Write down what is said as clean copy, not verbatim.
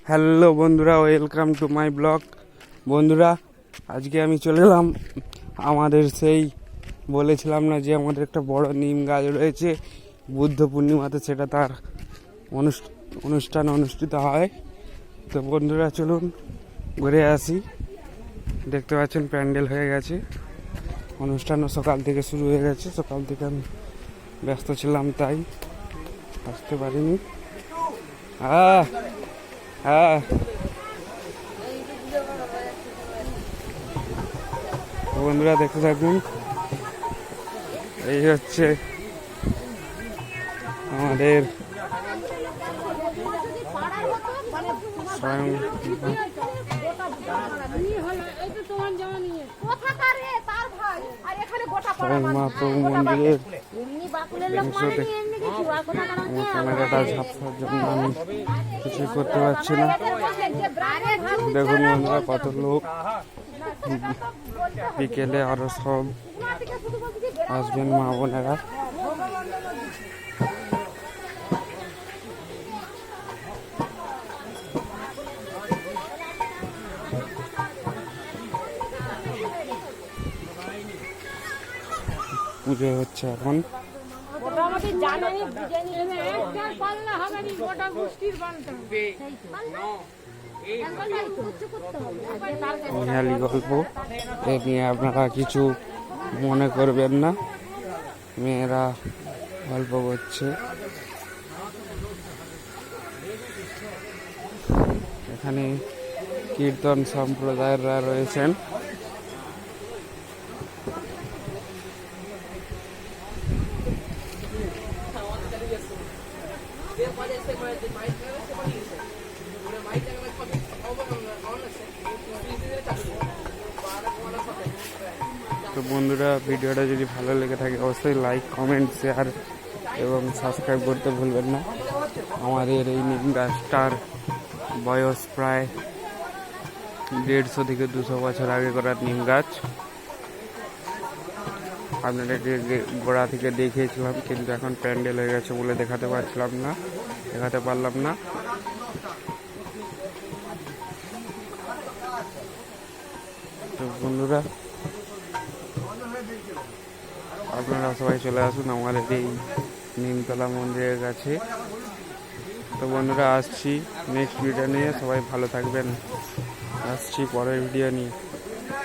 Hello বন্ধুরা, welcome to my blog. বন্ধুরা, আজকে আমি চলে এলাম আমাদের সেই বলেছিলাম না যে আমাদের একটা বড় নিম গাছ রয়েছে, বুদ্ধ পূর্ণিমাতে সেটা তার অনুষ্ঠান অনুষ্ঠিত হয়। তো বন্ধুরা চলুন ঘুরে আসি। দেখতে পাচ্ছেন প্যান্ডেল হয়ে গেছে, অনুষ্ঠানও সকাল থেকে শুরু হয়ে গেছে। সকাল থেকে আমি ব্যস্ত ছিলাম তাই আসতে পারিনি। হ্যাঁ, বন্ধুরা দেখতে থাকুন। এই হচ্ছে আমাদের স্বয়ং মহাপ্রভু মন্দিরের ক্যামেরাটা ঝাপসার জন্য আমি কিছুই করতে পারছি না। দেখুন বন্ধুরা কত লোক, বিকেলে আরো সব আসবেন মা বোনেরা। পুজো হচ্ছে এখন। নিহালি গল্প এ নিয়ে আপনারা কিছু মনে করবেন না, মেয়েরা গল্প করছে। এখানে কীর্তন সম্প্রদায়েররা রয়েছেন। তো বন্ধুরা, ভিডিওটা যদি ভালো লেগে থাকে অবশ্যই লাইক, কমেন্ট, শেয়ার এবং সাবস্ক্রাইব করতে ভুলবেন না। আমাদের এই নিম গাছটার বয়স প্রায় 150 থেকে 200 বছর আগে করা নিম গাছ। আপনাদেরকে গোড়া থেকে দেখিয়েছিলাম, কিন্তু এখন প্যান্ডেল হয়ে গেছে বলে দেখাতে পারলাম না। তো বন্ধুরা, আপনারা সবাই চলে আসুন আমাদের এই নিমতলা মন্দিরের কাছে। তো বন্ধুরা, আসছি নেক্সট ভিডিও নিয়ে। সবাই ভালো থাকবেন। আসছি পরের ভিডিও নিয়ে।